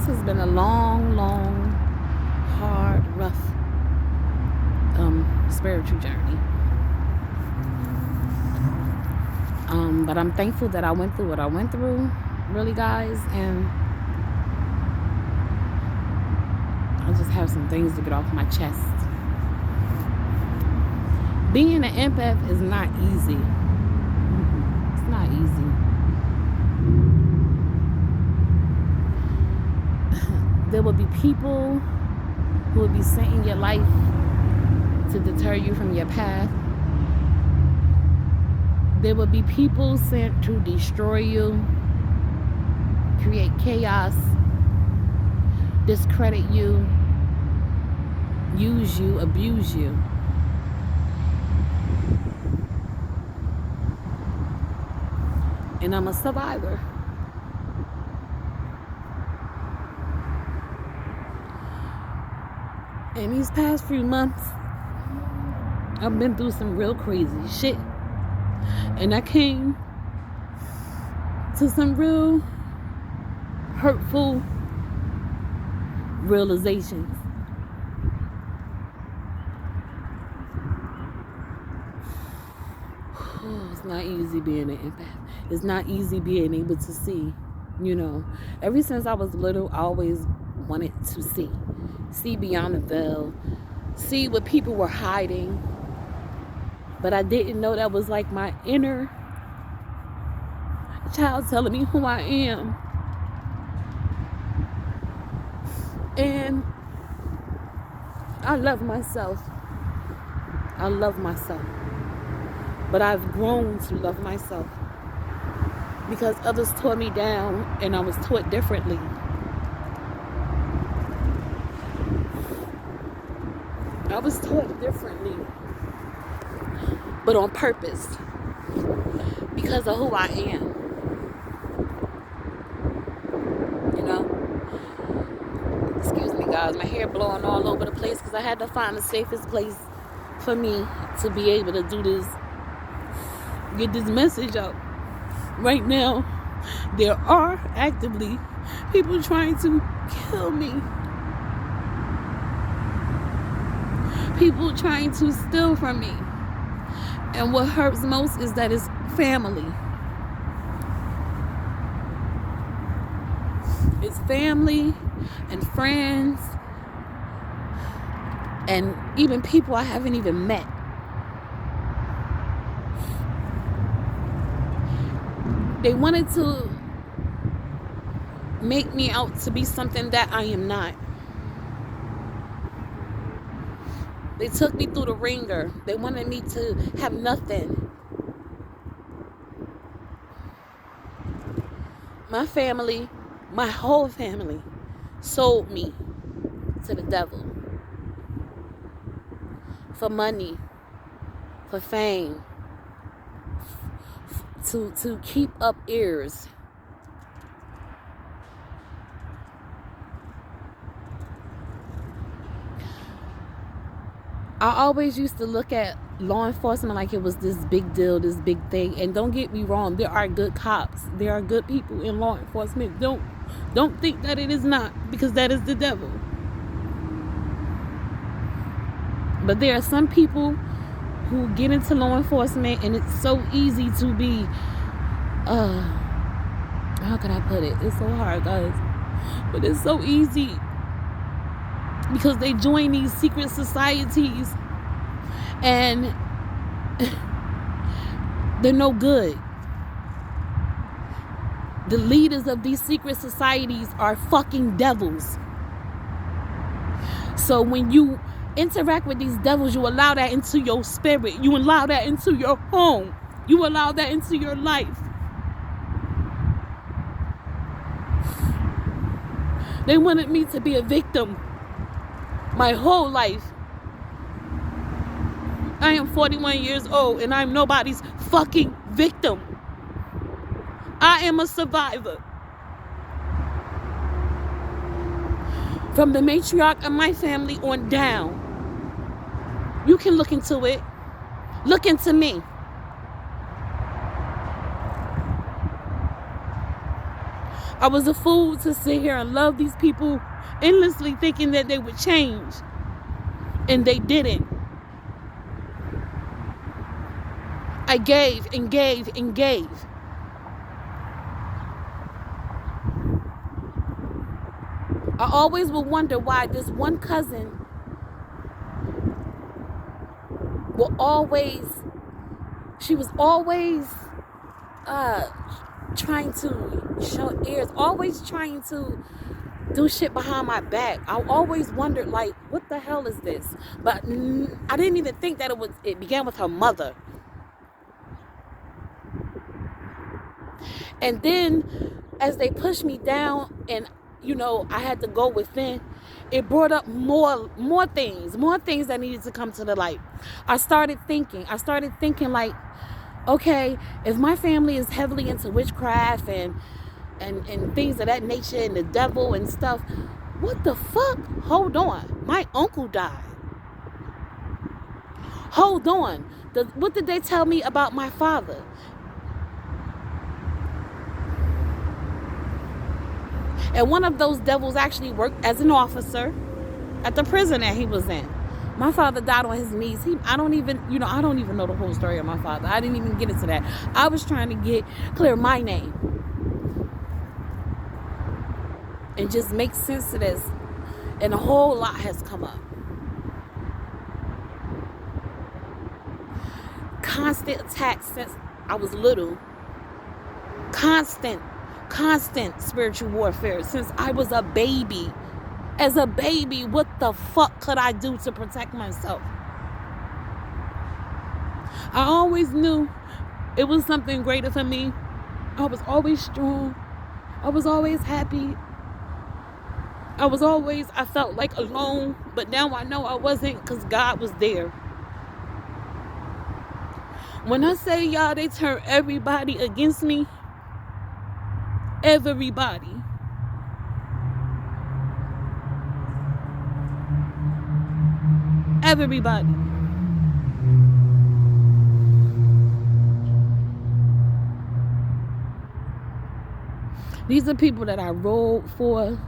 this has been a long, hard, rough spiritual journey. But I'm thankful that I went through what I went through, really, guys, and I just have some things to get off my chest. Being an empath is not easy. It's not easy. There will be people who will be sent in your life to deter you from your path. There will be people sent to destroy you, create chaos, discredit you, use you, abuse you. And I'm a survivor. In these past few months, I've been through some real crazy shit. And I came to some real hurtful realizations. It's not easy being an empath. It's not easy being able to see, Ever since I was little, I always wanted to see beyond the veil, see what people were hiding. But I didn't know that was like my inner child telling me who I am. And I love myself. I love myself. But I've grown to love myself because others tore me down and I was taught differently. I was taught differently, but on purpose, because of who I am. Excuse me, guys, my hair blowing all over the place because I had to find the safest place for me to be able to do this, get this message out. Right now, there are actively people trying to kill me. People trying to steal from me. And what hurts most is that it's family. It's family and friends and even people I haven't even met. They wanted to make me out to be something that I am not. They took me through the ringer. They wanted me to have nothing. My family, my whole family, sold me to the devil. For money, for fame, to keep up ears. I always used to look at law enforcement like it was this big deal, this big thing. And don't get me wrong, there are good cops. There are good people in law enforcement. Don't think that it is not, because that is the devil. But there are some people who get into law enforcement and it's so easy to be, how can I put it? It's so hard, guys. But it's so easy because they join these secret societies and they're no good. The leaders of these secret societies are fucking devils. So when you interact with these devils, you allow that into your spirit. You allow that into your home. You allow that into your life. They wanted me to be a victim my whole life. I am 41 years old and I'm nobody's fucking victim. I am a survivor. From the matriarch of my family on down. You can look into it. Look into me. I was a fool to sit here and love these people endlessly thinking that they would change. And they didn't. I gave and gave and gave. I always would wonder why this one cousin she was always trying to show ears, always trying to do shit behind my back. I always wondered, like, what the hell is this? But I didn't even think that it began with her mother. And then as they pushed me down and I had to go within, it brought up more things that needed to come to the light. I started thinking like, okay, if my family is heavily into witchcraft and things of that nature and the devil and stuff, what the fuck? Hold on. My uncle died. Hold on. What did they tell me about my father? And one of those devils actually worked as an officer at the prison that he was in. My father died on his knees. I don't even know the whole story of my father. I didn't even get into that. I was trying to clear my name and just make sense of this. And a whole lot has come up. Constant attacks since I was little. Constant spiritual warfare since I was a baby. As a baby, what the fuck could I do to protect myself? I always knew it was something greater for me. I was always strong. I was always happy. I felt like alone, but now I know I wasn't, because God was there. When I say, y'all, they turn everybody against me. Everybody. These are people that I rode for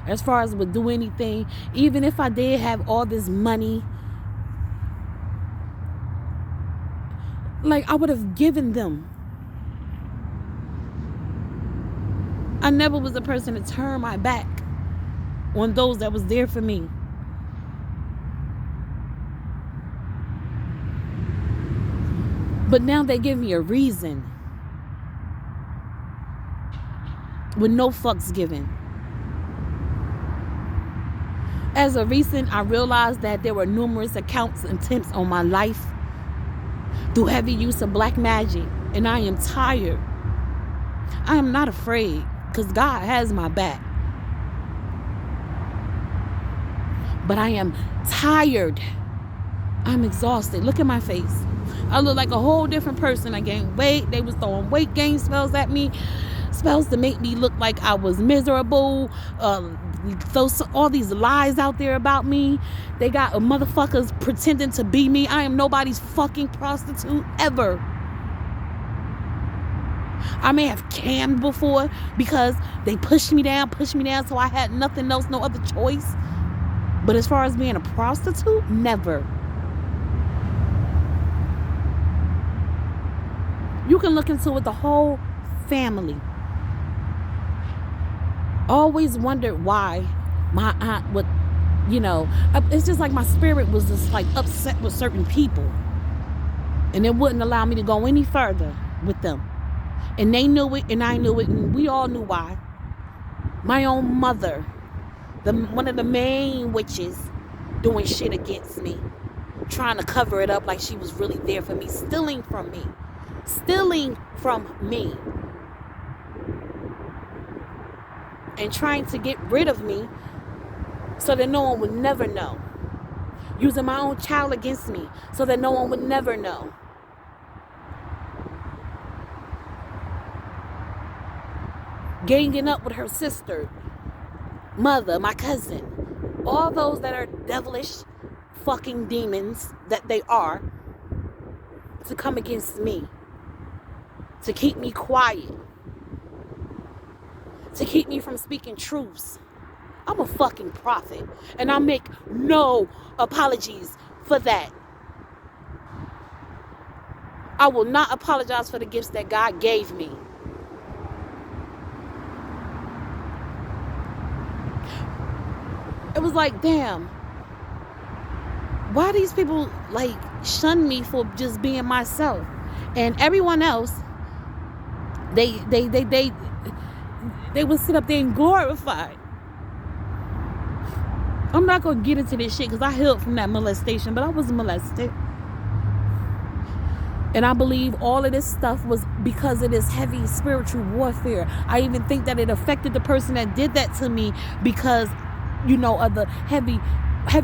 as far as would do anything. Even if I did have all this money, like, I would have given them. I never was a person to turn my back on those that was there for me. But now they give me a reason with no fucks given. As of recent, I realized that there were numerous accounts and attempts on my life through heavy use of black magic, and I am tired. I am not afraid, because God has my back. But I am tired. I'm exhausted. Look at my face. I look like a whole different person. I gained weight. They was throwing weight gain spells at me. Spells to make me look like I was miserable. All these lies out there about me. They got motherfuckers pretending to be me. I am nobody's fucking prostitute ever. I may have cammed before because they pushed me down, so I had nothing else, no other choice. But as far as being a prostitute, never. You can look into it, the whole family. Always wondered why my aunt would, it's just like my spirit was just like upset with certain people. And it wouldn't allow me to go any further with them. And they knew it, and I knew it, and we all knew why. My own mother, one of the main witches, doing shit against me, trying to cover it up like she was really there for me, stealing from me, and trying to get rid of me so that no one would never know. Using my own child against me so that no one would never know. Ganging up with her sister, mother, my cousin, all those that are devilish fucking demons that they are, to come against me, to keep me quiet. to keep me from speaking truths. I'm a fucking prophet, and I make no apologies for that. I will not apologize for the gifts that God gave me. It was like, damn, why these people like shun me for just being myself, and everyone else, they would sit up there and glorify. I'm not gonna get into this shit because I healed from that molestation, but I was molested. And I believe all of this stuff was because of this heavy spiritual warfare. I even think that it affected the person that did that to me because, you know, of the heavy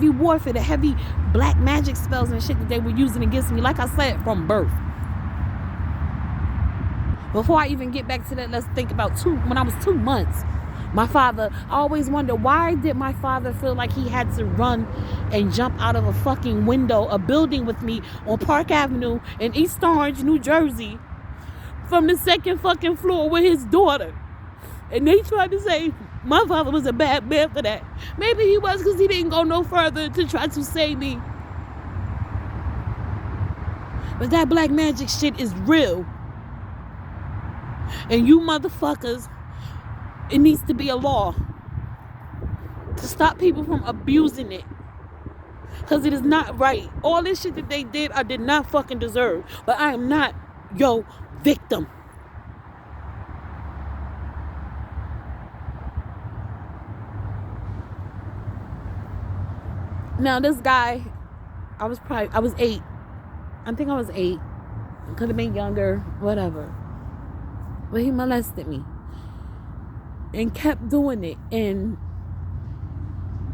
warfare, the heavy black magic spells and shit that they were using against me. Like I said, from birth. Before I even get back to that, let's think about when I was 2 months. My father, I always wonder, why did my father feel like he had to run and jump out of a fucking window, a building with me on Park Avenue in East Orange, New Jersey, from the second fucking floor with his daughter? And they tried to say my father was a bad man for that. Maybe he was, because he didn't go no further to try to save me. But that black magic shit is real. And you motherfuckers, it needs to be a law to stop people from abusing it, because it is not right. All this shit that they did, I did not fucking deserve, but I am not your victim. Now this guy, I was 8. I think I was 8. Could have been younger, whatever. But he molested me and kept doing it. And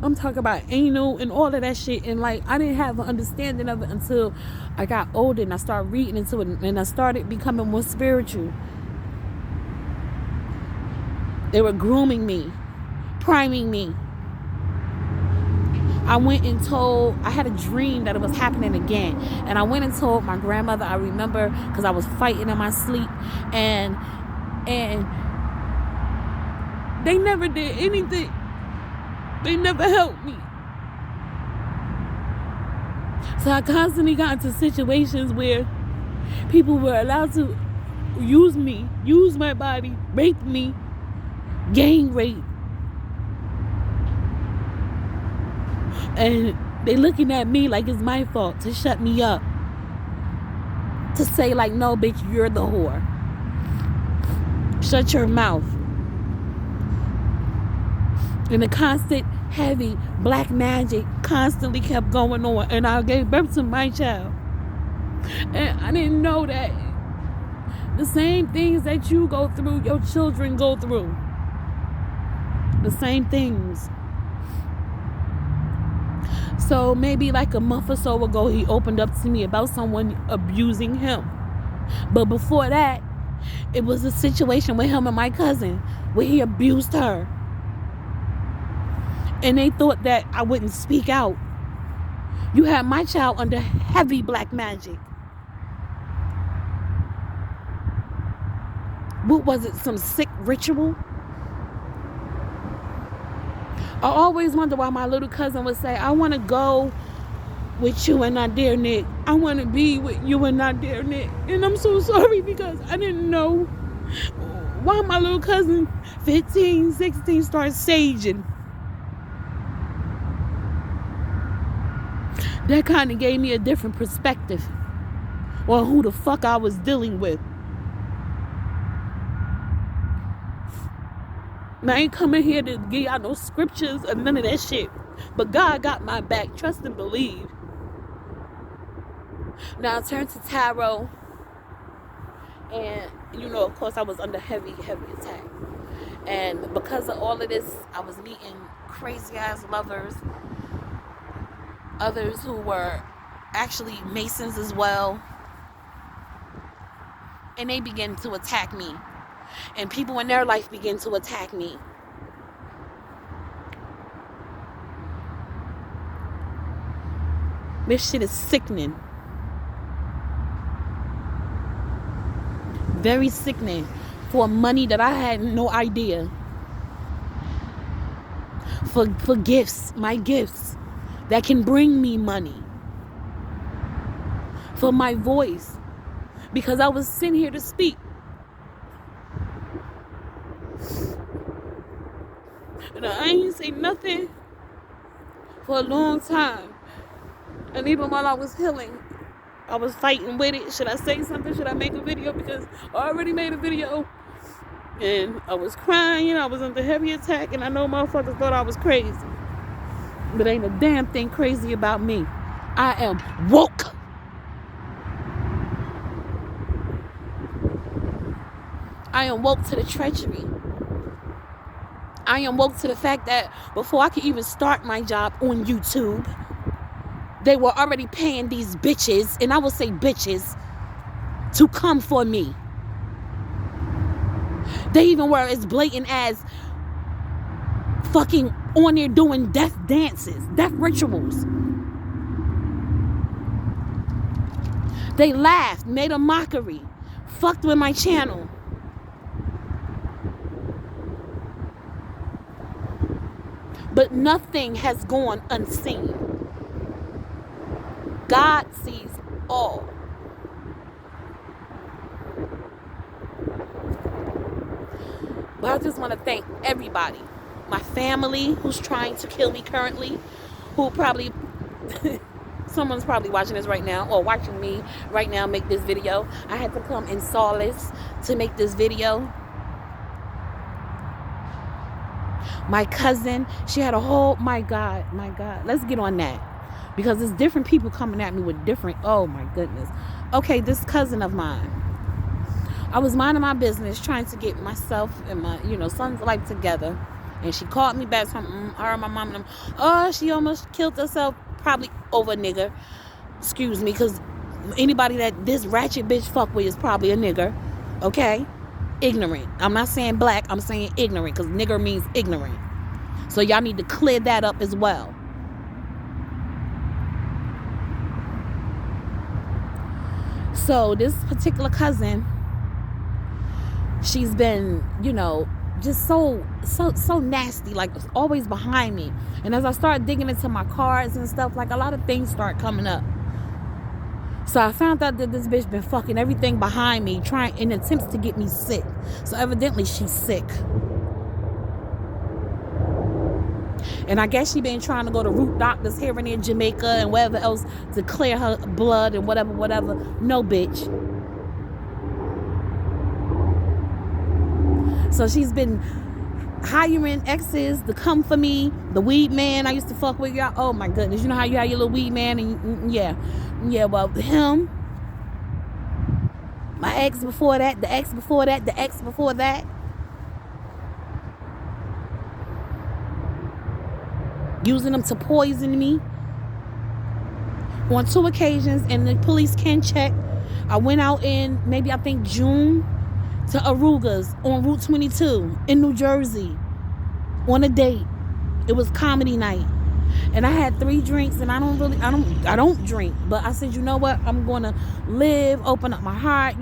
I'm talking about anal and all of that shit. And like, I didn't have an understanding of it until I got older and I started reading into it and I started becoming more spiritual. They were grooming me, priming me. I went and told, I had a dream that it was happening again. And I went and told my grandmother, I remember, because I was fighting in my sleep. And they never did anything. They never helped me. So I constantly got into situations where people were allowed to use me, use my body, rape me, gang rape. And they looking at me like it's my fault to shut me up. To say like, no, bitch, you're the whore. Shut your mouth. And the constant, heavy black magic constantly kept going on. And I gave birth to my child. And I didn't know that the same things that you go through, your children go through. The same things. So maybe like a month or so ago, he opened up to me about someone abusing him. But before that, it was a situation with him and my cousin where he abused her. And they thought that I wouldn't speak out. You had my child under heavy black magic. What was it? Some sick ritual? I always wonder why my little cousin would say, I want to go with you and not dear Nick. I want to be with you and not dear Nick. And I'm so sorry because I didn't know why my little cousin, 15, 16, started saging. That kind of gave me a different perspective on who the fuck I was dealing with. And I ain't coming here to give y'all no scriptures or none of that shit. But God got my back. Trust and believe. Now I turned to tarot. And, you know, of course I was under heavy attack. And because of all of this, I was meeting crazy ass lovers. Others who were actually Masons as well. And they began to attack me. And people in their life begin to attack me. This shit is sickening. Very sickening. For money that I had no idea. for gifts, my gifts that can bring me money, for my voice, because I was sent here to speak. And I ain't say nothing for a long time. And even while I was healing, I was fighting with it. Should I say something? Should I make a video? Because I already made a video. And I was crying. I was under heavy attack. And I know motherfuckers thought I was crazy. But ain't a damn thing crazy about me. I am woke. I am woke to the treachery. I am woke to the fact that before I could even start my job on YouTube, they were already paying these bitches, and I will say bitches, to come for me. They even were as blatant as fucking on there doing death dances, death rituals. They laughed, made a mockery, fucked with my channel. But nothing has gone unseen. God sees all. But I just want to thank everybody. My family who's trying to kill me currently, who probably, someone's probably watching this right now, or watching me right now make this video. I had to come in solace to make this video. My cousin, she had a whole, my God, let's get on that. Because there's different people coming at me with different, oh my goodness. Okay, this cousin of mine, I was minding my business, trying to get myself and my, son's life together. And she called me back from her and my mom and them. Oh, she almost killed herself, probably over a nigger. Excuse me, because anybody that this ratchet bitch fuck with is probably a nigger. Okay? Ignorant. I'm not saying black, I'm saying ignorant, because nigger means ignorant. So y'all need to clear that up as well. So this particular cousin, she's been, just so nasty, like always behind me. And as I start digging into my cards and stuff, like a lot of things start coming up. So I found out that this bitch been fucking everything behind me, trying in attempts to get me sick. So evidently she's sick. And I guess she been trying to go to root doctors here and in Jamaica and wherever else to clear her blood and whatever. No, bitch. So she's been hiring exes to come for me. The weed man I used to fuck with, y'all. Oh my goodness. You know how you have your little weed man? And yeah, well, him. My ex before that, the ex before that, the ex before that. Using them to poison me. On 2 occasions, and the police can check. I went out in maybe I think June to Aruga's on Route 22 in New Jersey on a date. It was comedy night. And I had 3 drinks, and I don't drink. But I said, you know what? I'm going to live, open up my heart,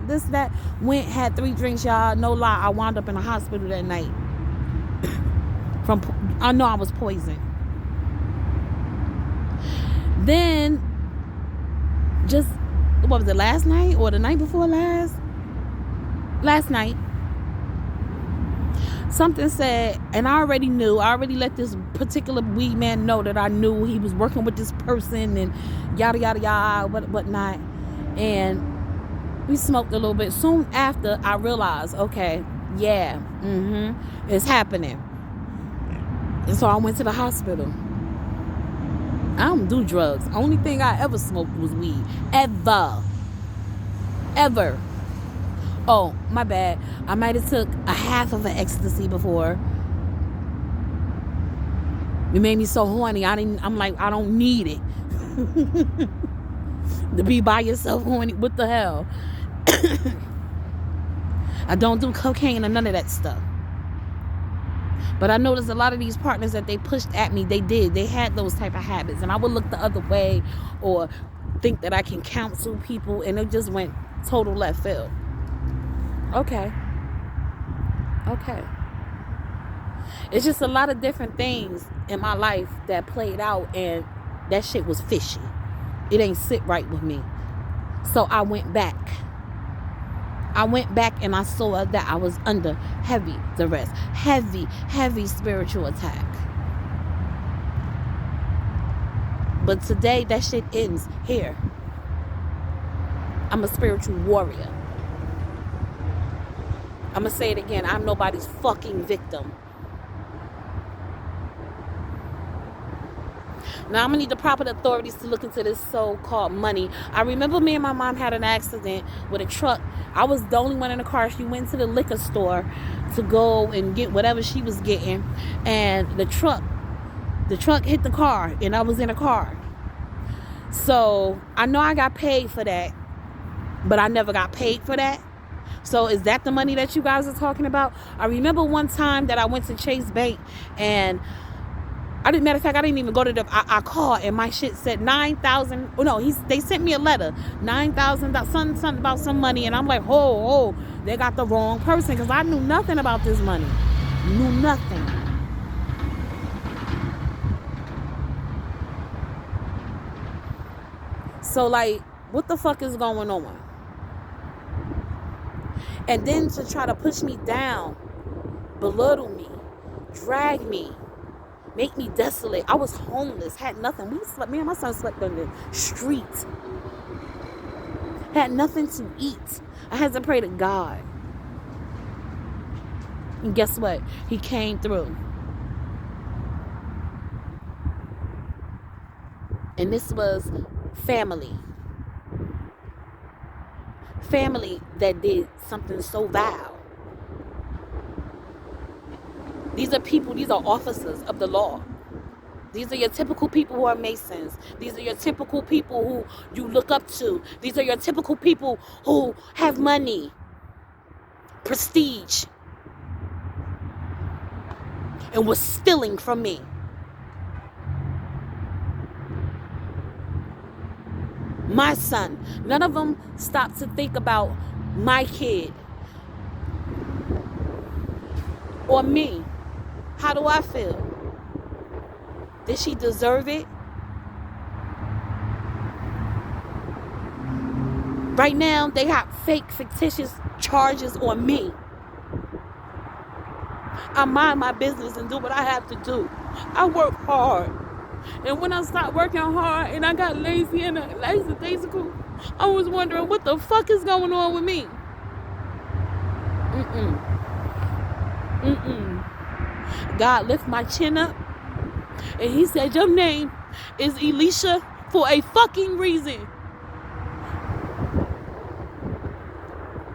this, that. Went, had 3 drinks, y'all. No lie, I wound up in a hospital that night. I know I was poisoned. Then, just, what was it, last night? Or the night before last? Last night. Something said, and I already let this particular weed man know that I knew he was working with this person and yada, yada, yada, whatnot. And we smoked a little bit. Soon after, I realized, okay, yeah, it's happening. And so I went to the hospital. I don't do drugs. Only thing I ever smoked was weed. Ever. Oh, my bad. I might have took a half of an ecstasy before. It made me so horny. I'm like, I don't need it. To be by yourself horny. What the hell? I don't do cocaine or none of that stuff. But I noticed a lot of these partners that they pushed at me, they had those type of habits. And I would look the other way or think that I can counsel people, and it just went total left field. Okay. It's just a lot of different things in my life that played out, and that shit was fishy. It ain't sit right with me. So I went back. And I saw that I was under heavy duress, heavy spiritual attack. But today, that shit ends here. I'm a spiritual warrior. I'm going to say it again. I'm nobody's fucking victim. Now, I'm going to need the proper authorities to look into this so-called money. I remember me and my mom had an accident with a truck. I was the only one in the car. She went to the liquor store to go and get whatever she was getting. And the truck hit the car, and I was in a car. So, I know I got paid for that, but I never got paid for that. So, is that the money that you guys are talking about? I remember one time that I went to Chase Bank, and matter of fact, I didn't even go to I called, and my shit said 9,000. Oh no, they sent me a letter, 9,000, something about some money, and I'm like, oh, they got the wrong person, because I knew nothing about this money, knew nothing. So like, what the fuck is going on? And then to try to push me down, belittle me, drag me, make me desolate. I was homeless, had nothing. Me and my son slept on the street. Had nothing to eat. I had to pray to God. And guess what? He came through. And this was family. Family that did something so vile. These are people, these are officers of the law. These are your typical people who are Masons. These are your typical people who you look up to. These are your typical people who have money, prestige, and was stealing from me. My son. None of them stopped to think about my kid or me. How do I feel? Did she deserve it? Right now, they have fake, fictitious charges on me. I mind my business and do what I have to do. I work hard. And when I stopped working hard and I got lazy and lackadaisical, I was wondering what the fuck is going on with me. God lift my chin up, and he said, your name is Elisha for a fucking reason.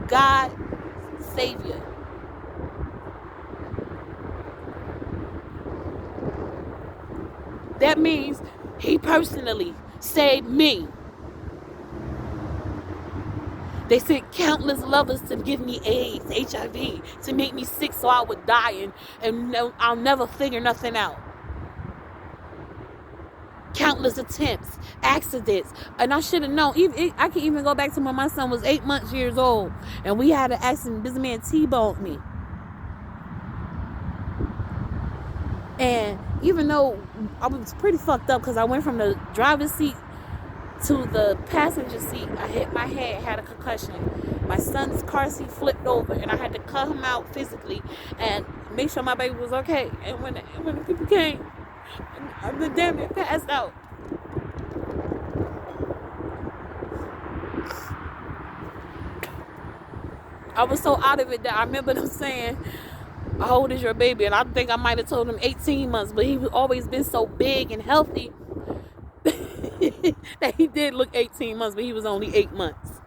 God, Savior. That means he personally saved me. They sent countless lovers to give me AIDS, HIV, to make me sick so I would die, and I'll never figure nothing out. Countless attempts, accidents, and I should have known. I can even go back to when my son was 8 years old, and we had an accident. This man T-boned me. And even though I was pretty fucked up because I went from the driver's seat to the passenger seat, I hit my head, had a concussion. My son's car seat flipped over, and I had to cut him out physically and make sure my baby was okay. And when the people came, I damn near passed out. I was so out of it that I remember them saying, how old is your baby? And I think I might have told him 18 months, but he's always been so big and healthy that he did look 18 months, but he was only 8 months.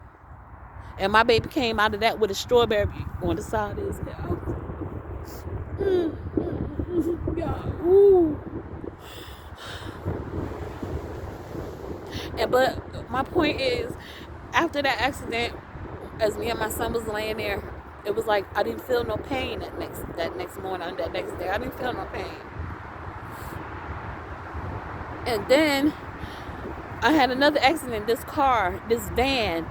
And my baby came out of that with a strawberry on the side of his head. God, ooh. But my point is, after that accident, as me and my son was laying there, it was like I didn't feel no pain that next morning, that next day. I didn't feel no pain. And then I had another accident. This van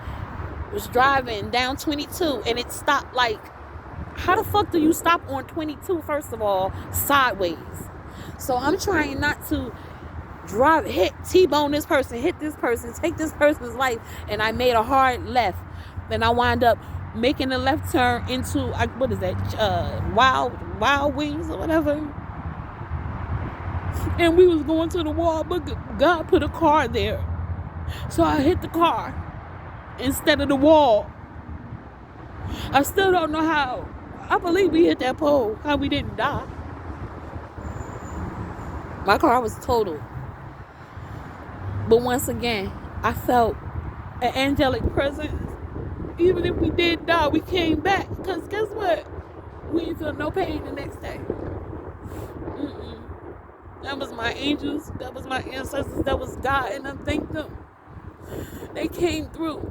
was driving down 22, and it stopped like How the fuck do you stop on 22, first of all, sideways? So I'm trying not to hit T-bone this person, hit this person, take this person's life, and I made a hard left. Then I wind up making a left turn into, what is that, Wild Wings or whatever. And we was going to the wall, but God put a car there. So I hit the car instead of the wall. I still don't know how. I believe we hit that pole, how we didn't die. My car was totaled. But once again, I felt an angelic presence. Even if we did die, we came back. Because guess what? We didn't feel no pain the next day. That was my angels. That was my ancestors. That was God. And I thank them. They came through.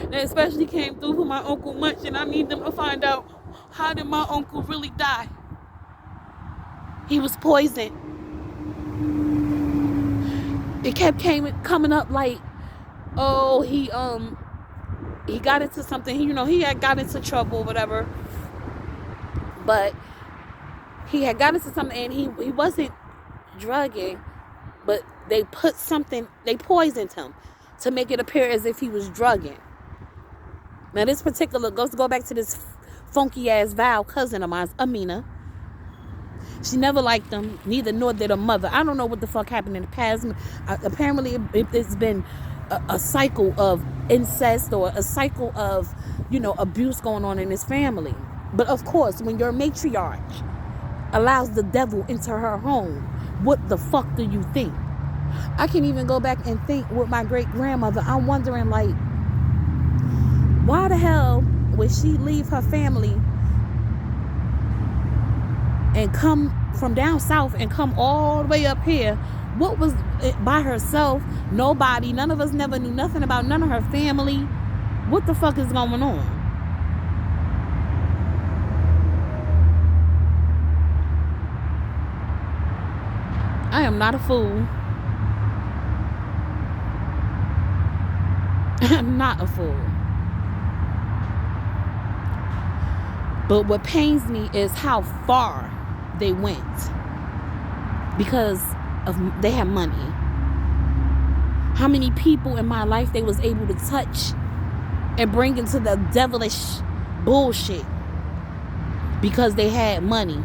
They especially came through for my Uncle Munch. And I need them to find out, how did my uncle really die? He was poisoned. It kept coming up like, oh, he got into something. He had got into trouble or whatever. But he had got into something, and he wasn't drugging, but they poisoned him to make it appear as if he was drugging. Now this particular, let's go back to this funky ass Val cousin of mine, Amina. She never liked them, neither nor did her mother. I don't know what the fuck happened in the past. Apparently it's been a cycle of incest or a cycle of, abuse going on in this family. But of course, when your matriarch allows the devil into her home, what the fuck do you think? I can even go back and think with my great grandmother. I'm wondering, like, why the hell would she leave her family and come from down south and come all the way up here? What was it by herself? Nobody, none of us never knew nothing about none of her family. What the fuck is going on? I am not a fool. I'm not a fool. But what pains me is how far they went, because they have money. How many people in my life they was able to touch and bring into the devilish bullshit because they had money.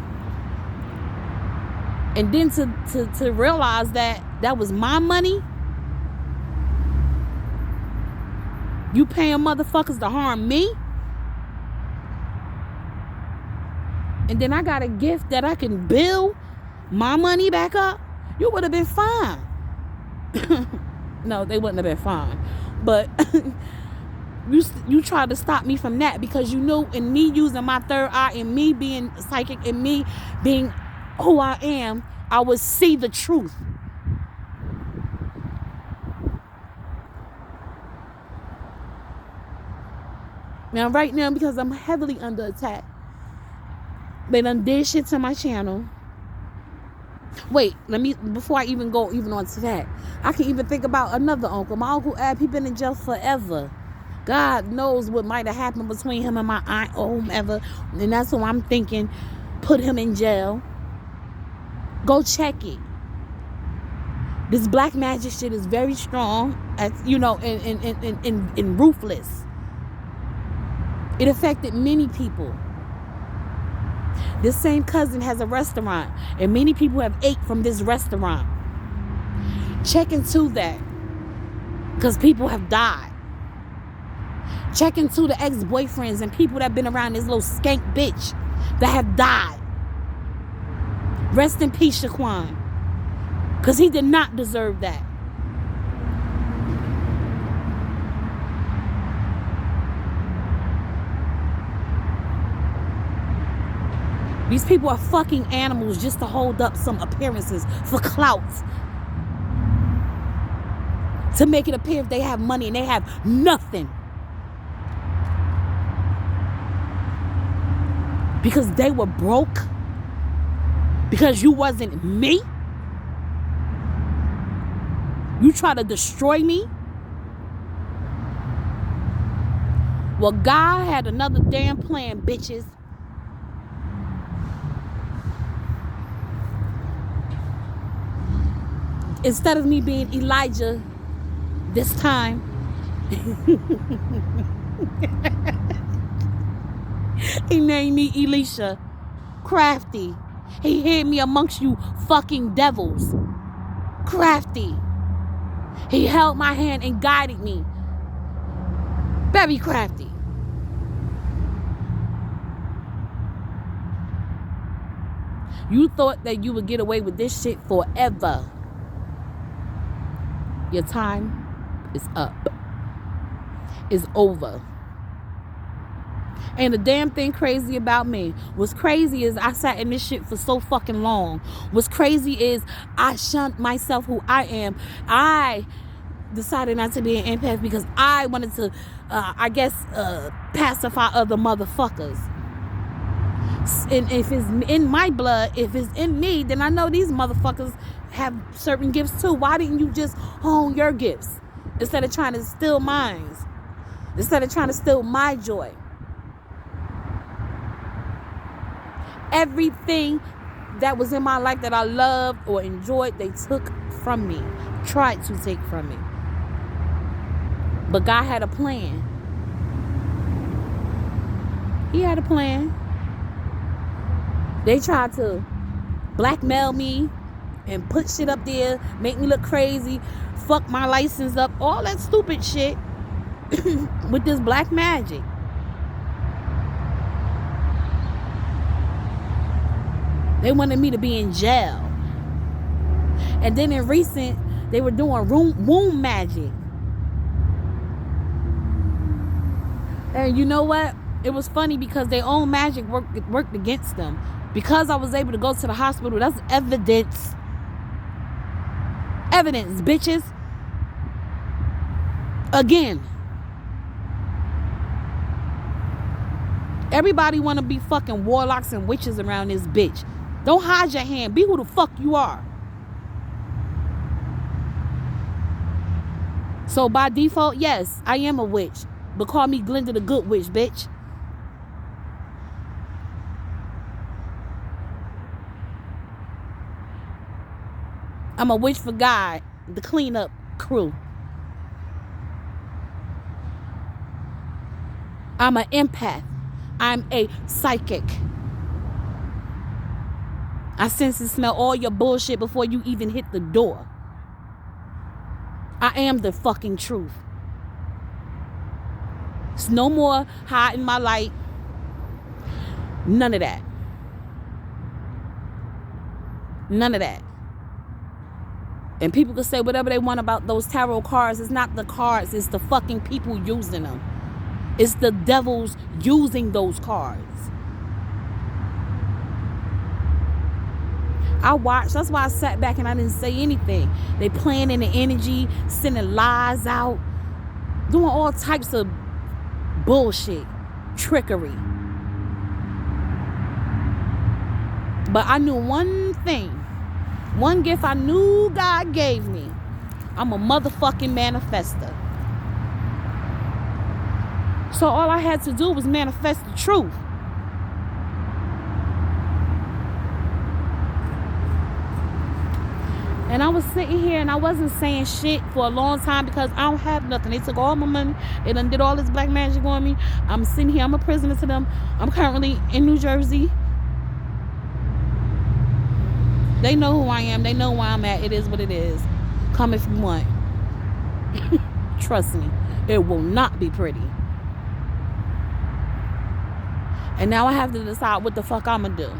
And then to realize that was my money. You paying motherfuckers to harm me? And then I got a gift that I can build my money back up? You would have been fine. No, they wouldn't have been fine. But you tried to stop me from that because you knew in me using my third eye and me being psychic and me being who I am, I would see the truth. Now, right now, because I'm heavily under attack, they done did shit to my channel. Wait, before I even go on to that, I can even think about another uncle. My Uncle Ab, he been in jail forever. God knows what might have happened between him and my aunt or whomever. And that's what I'm thinking, put him in jail. Go check it. This black magic shit is very strong, and ruthless. It affected many people. This same cousin has a restaurant, and many people have ate from this restaurant. Check into that, because people have died. Check into the ex-boyfriends and people that have been around this little skank bitch that have died. Rest in peace, Shaquan, because he did not deserve that. These people are fucking animals just to hold up some appearances for clout. To make it appear if they have money and they have nothing. Because they were broke. Because you wasn't me. You try to destroy me. Well, God had another damn plan, bitches. Instead of me being Elijah this time, he named me Elisha. Crafty. He hid me amongst you fucking devils. Crafty. He held my hand and guided me. Very crafty. You thought that you would get away with this shit forever. Your time is up. It's over. And the damn thing crazy about me, what's crazy is I sat in this shit for so fucking long. What's crazy is I shunned myself who I am. I decided not to be an empath because I wanted to, pacify other motherfuckers. And if it's in my blood, if it's in me, then I know these motherfuckers have certain gifts too. Why didn't you just hone your gifts instead of trying to steal mine? Instead of trying to steal my joy? Everything that was in my life that I loved or enjoyed, they took from me. Tried to take from me. But God had a plan. He had a plan. They tried to blackmail me and put shit up there, make me look crazy, fuck my license up, all that stupid shit with this black magic. They wanted me to be in jail. And then in recent, they were doing womb magic. And you know what? It was funny because their own magic worked against them. Because I was able to go to the hospital, that's evidence. Evidence, bitches. Again. Everybody want to be fucking warlocks and witches around this bitch. Don't hide your hand. Be who the fuck you are. So by default, yes, I am a witch. But call me Glenda the Good Witch, bitch. I'm a witch for God, the cleanup crew. I'm an empath. I'm a psychic. I sense and smell all your bullshit before you even hit the door. I am the fucking truth. It's no more hiding my light. None of that. None of that. And people can say whatever they want about those tarot cards. It's not the cards. It's the fucking people using them. It's the devils using those cards. I watched. That's why I sat back and I didn't say anything. They playing in the energy, sending lies out, doing all types of bullshit, trickery. But I knew one thing. One gift I knew God gave me. I'm a motherfucking manifester. So all I had to do was manifest the truth. And I was sitting here and I wasn't saying shit for a long time because I don't have nothing. They took all my money. They done did all this black magic on me. I'm sitting here. I'm a prisoner to them. I'm currently in New Jersey. They know who I am. They know where I'm at. It is what it is. Come if you want. Trust me. It will not be pretty. And now I have to decide what the fuck I'm going to do.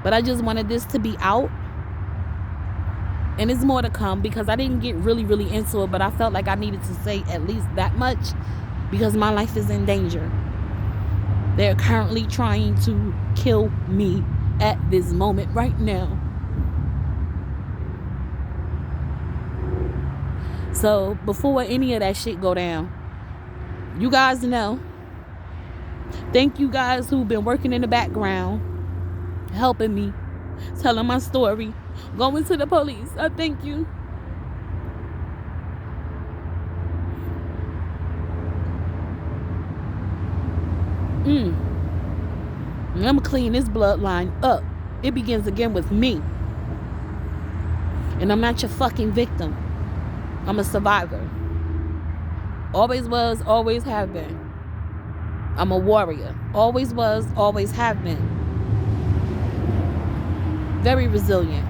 But I just wanted this to be out. And it's more to come because I didn't get really, really into it. But I felt like I needed to say at least that much because my life is in danger. They're currently trying to kill me at this moment right now. So before any of that shit go down, you guys know. Thank you guys who've been working in the background, helping me, telling my story, going to the police. I thank you. And I'm gonna clean this bloodline up. It begins again with me. And I'm not your fucking victim. I'm a survivor. Always was, always have been. I'm a warrior. Always was, always have been. Very resilient.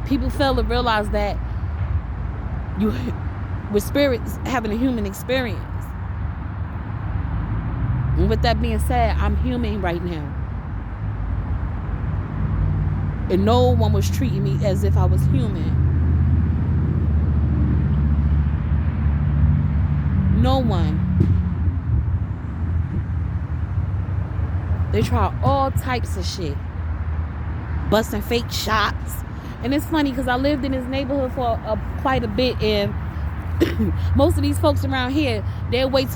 People fail to realize that you, with spirits having a human experience. And with that being said, I'm human right now. And no one was treating me as if I was human. No one. They try all types of shit. Busting fake shots. And it's funny because I lived in this neighborhood for quite a bit, and most of these folks around here, they'll wait till